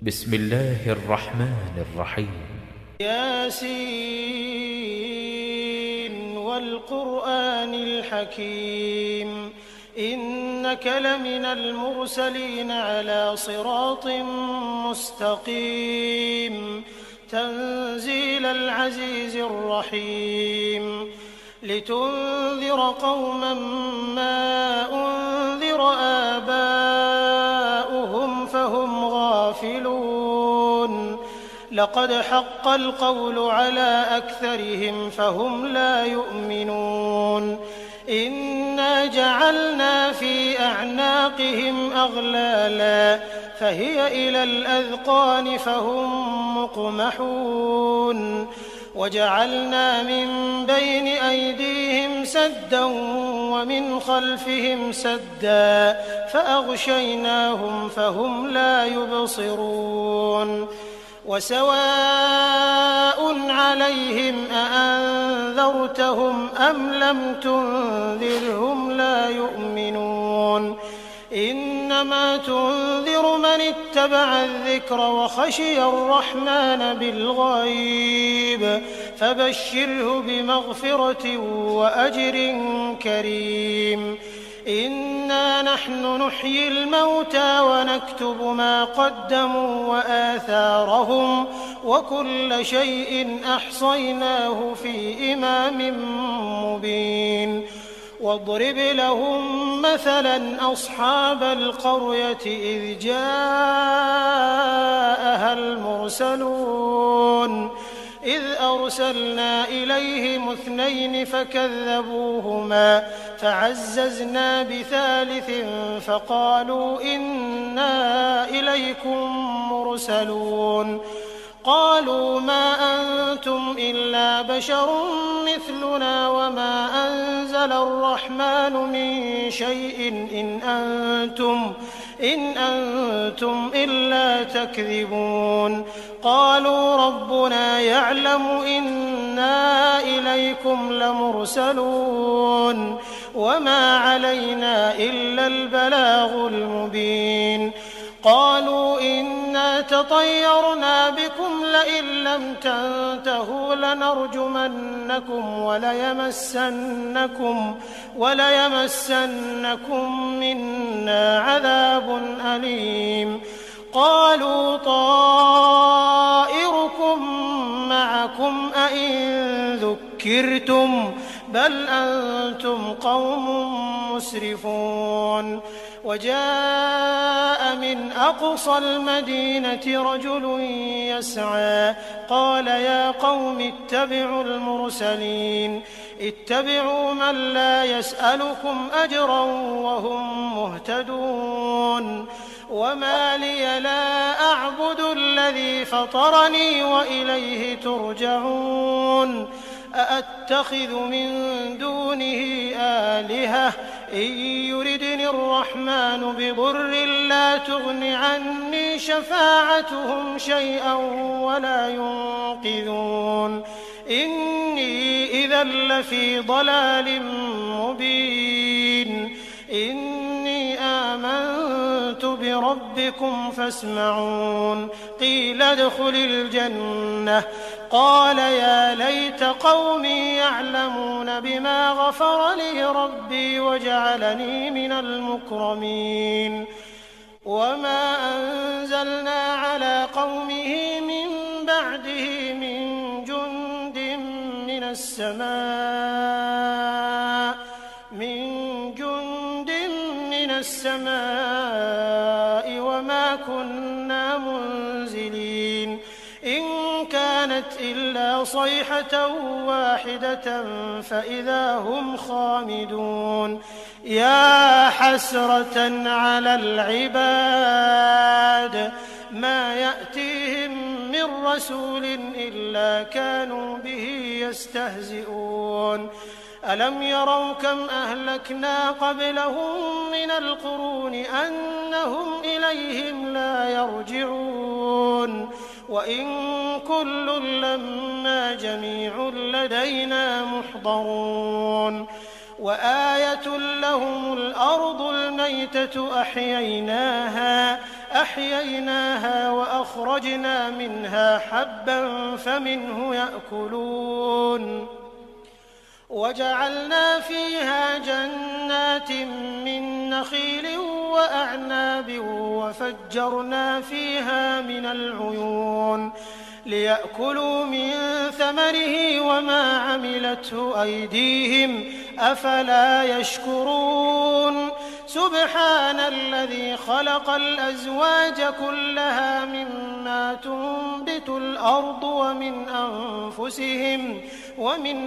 بسم الله الرحمن الرحيم. ياسين والقرآن الحكيم إنك لمن المرسلين على صراط مستقيم تنزيل العزيز الرحيم لتنذر قوما ما أنذر آباؤهم فهم غافلون لقد حق القول على أكثرهم فهم لا يؤمنون إنا جعلنا في أعناقهم أغلالا فهي إلى الأذقان فهم مقمحون وجعلنا من بين أيديهم سدا ومن خلفهم سدا فأغشيناهم فهم لا يبصرون وسواء عليهم أأنذرتهم أم لم تنذرهم لا يؤمنون إنما تنذر من اتبع الذكر وخشي الرحمن بالغيب فبشره بمغفرة وأجر كريم إنا نحن نحيي الموتى ونكتب ما قدموا وآثارهم وكل شيء أحصيناه في إمام مبين واضرب لهم مثلا أصحاب القرية إذ جاءها المرسلون إذ أرسلنا إليهم 2 فكذبوهما فعززنا بثالث فقالوا إنا إليكم مرسلون قالوا ما أنتم إلا بشر مثلنا وما أنزل الرحمن من شيء إن أنتم إلا تكذبون قالوا ربنا يعلم إنا إليكم لمرسلون وما علينا إلا البلاغ المبين قالوا إنا تطيرنا بكم لئن لم تنتهوا لنرجمنكم وليمسنكم منا عذاب أليم قالوا طائركم معكم أئن ذكرتم بل أنتم قوم مسرفون وجاء من أقصى المدينة رجل يسعى قال يا قوم اتبعوا المرسلين اتبعوا من لا يسألكم أجرا وهم مهتدون وما لي لا أعبد الذي فطرني وإليه ترجعون أأتخذ من دونه آلهة إن يردني الرحمن بضر لا تغن عني شفاعتهم شيئا ولا ينقذون إني إذا لفي ضلال مبين إني آمنت بربكم فاسمعون قيل ادخل الجنة قال يا ليت قومي يعلمون بما غفر لي ربي وجعلني من المكرمين وما أنزلنا على قومه من بعده من جند من السماء وما كنا منزلين إن كانت إلا صيحة واحدة فإذا هم خامدون يا حسرة على العباد ما يأتيهم من رسول إلا كانوا به يستهزئون ألم يروا كم أهلكنا قبلهم من القرون أنهم إليهم لا يرجعون وإن كل لما جميع لدينا محضرون وآية لهم الأرض الميتة أحييناها فأخرجنا منها حبا فمنه يأكلون وجعلنا فيها جنات من نخيل وأعناب وفجرنا فيها من العيون ليأكلوا من ثمره وما عملته أيديهم أفلا يشكرون سبحان الذي خلق الأزواج كلها مما تنبت الأرض ومن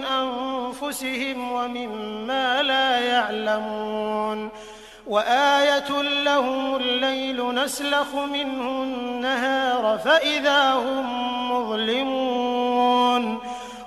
أنفسهم ومما لا يعلمون وآية لهم الليل نسلخ منه النهار فإذا هم مظلمون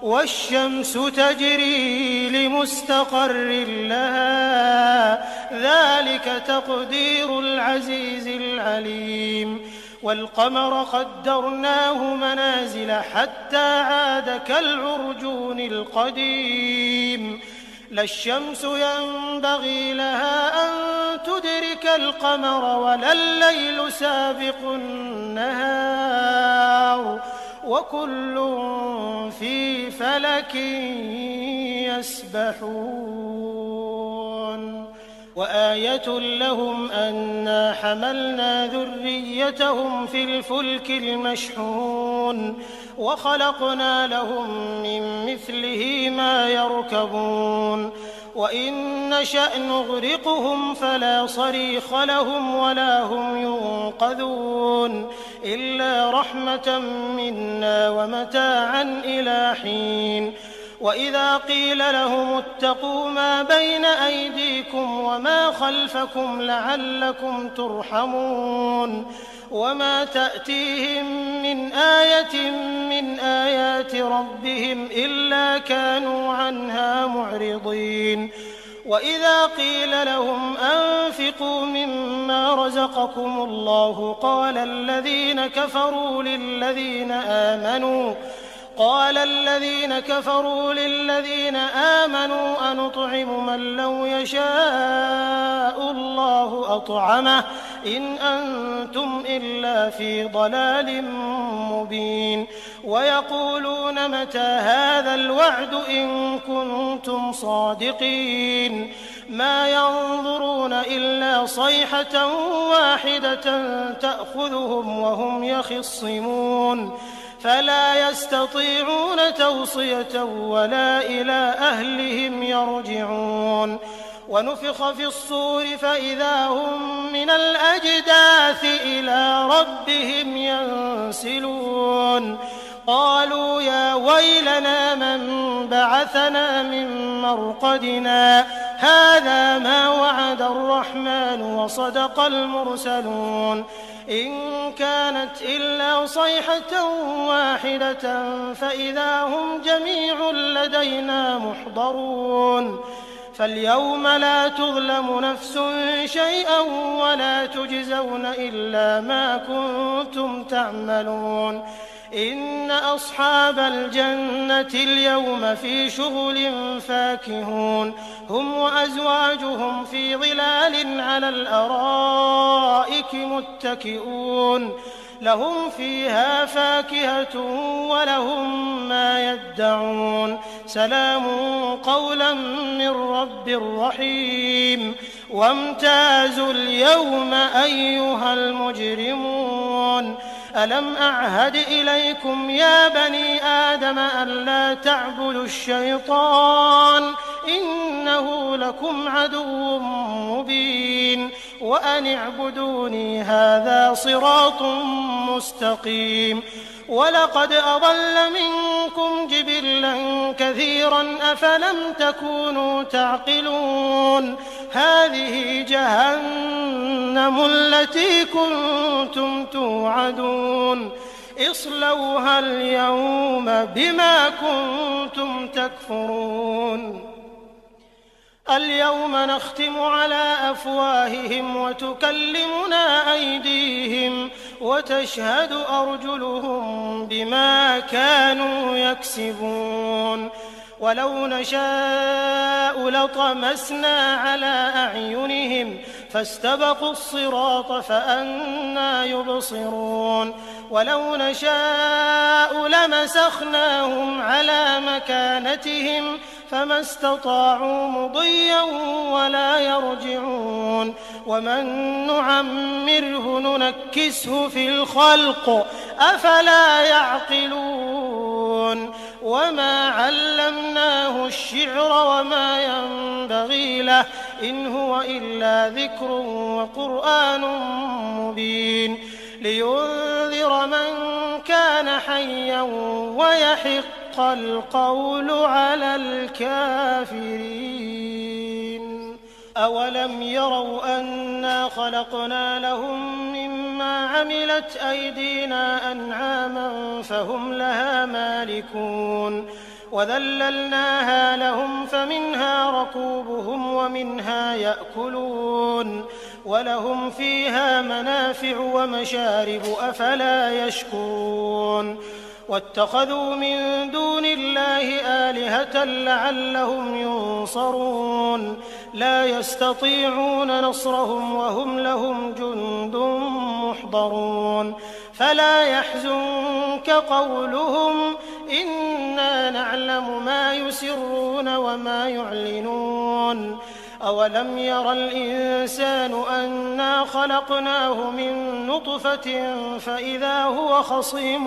والشمس تجري لمستقر لها ذلك تقدير العزيز العليم والقمر قدرناه منازل حتى عاد كالعرجون القديم لا الشمس ينبغي لها أن تدرك القمر ولا الليل سابق النهار وكل في فلك يسبحون وآية لهم أنا حملنا ذريتهم في الفلك المشحون وخلقنا لهم من مثله ما يركبون وإن نشأ نغرقهم فلا صريخ لهم ولا هم ينقذون إلا رحمة منا ومتاعا إلى حين وإذا قيل لهم اتقوا ما بين أيديكم وما خلفكم لعلكم ترحمون وما تأتيهم من آية من آيات ربهم إلا كانوا عنها معرضين وإذا قيل لهم أنفقوا مما رزقكم الله قال الذين كفروا للذين آمنوا أنطعم من لو يشاء الله أطعمه إن أنتم إلا في ضلال مبين ويقولون متى هذا الوعد إن كنتم صادقين ما ينظرون إلا صيحة واحدة تأخذهم وهم يخصمون فلا يستطيعون توصية ولا إلى أهلهم يرجعون ونفخ في الصور فإذا هم من الأجداث إلى ربهم ينسلون قالوا يا ويلنا من بعثنا من مرقدنا هذا ما وعد الرحمن وصدق المرسلون إن كانت إلا صيحة واحدة فإذا هم جميع لدينا محضرون فاليوم لا تظلم نفس شيئا ولا تجزون إلا ما كنتم تعملون إن أصحاب الجنة اليوم في شغل فاكهون هم وأزواجهم في ظلال على الأرائك متكئون لهم فيها فاكهة ولهم ما يدعون سلام قولا من رب رحيم وامتازوا اليوم أيها المجرمون ألم أعهد إليكم يا بني آدم ألا تعبدوا الشيطان إنه لكم عدو مبين وأن اعبدوني هذا صراط مستقيم ولقد أضل منكم جبلا كثيرا أفلم تكونوا تعقلون هذه جهنم التي كنتم توعدون اصلوها اليوم بما كنتم تكفرون اليوم نختم على أفواههم وتكلمنا أيديهم وتشهد أرجلهم بما كانوا يكسبون ولو نشاء لطمسنا على أعينهم فاستبقوا الصراط فأنى يبصرون ولو نشاء لمسخناهم على مكانتهم فما استطاعوا مضيا ولا يرجعون ومن نعمره ننكسه في الخلق أفلا يعقلون وما علمناه الشعر وما ينبغي له إن هو إلا ذكر وقرآن مبين لينذر من كان حيا ويحق القول على الكافرين أولم يروا أنا خلقنا لهم مما عملت أيدينا أنعاما فهم لها مالكون وذللناها لهم فمنها ركوبهم ومنها يأكلون ولهم فيها منافع ومشارب أفلا يشكرون واتخذوا من دون الله آلهة لعلهم ينصرون لا يستطيعون نصرهم وهم لهم جند محضرون فلا يحزنك قولهم إنا نعلم ما يسرون وما يعلنون أولم ير الإنسان أنا خلقناه من نطفة فإذا هو خصيم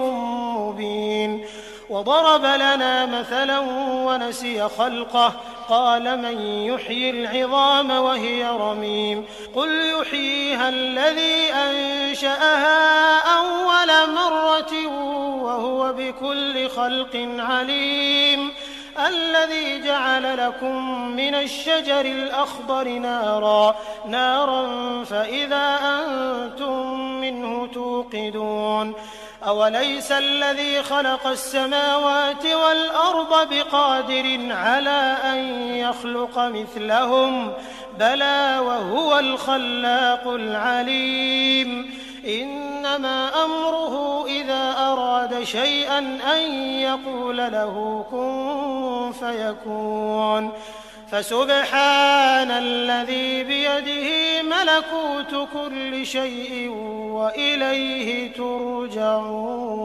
مبين وضرب لنا مثلا ونسي خلقه قال من يحيي العظام وهي رميم قل يحييها الذي أنشأها أول مرة وهو بكل خلق عليم الذي جعل لكم من الشجر الأخضر نارا فإذا أنتم منه توقدون أوليس الذي خلق السماوات والأرض بقادر على أن يخلق مثلهم بلى وهو الخلاق العليم إنما أمره إذا أراد شيئا أن يقول له كن فيكون فسبحان الذي بيده ملكوت كل شيء وإليه ترجعون.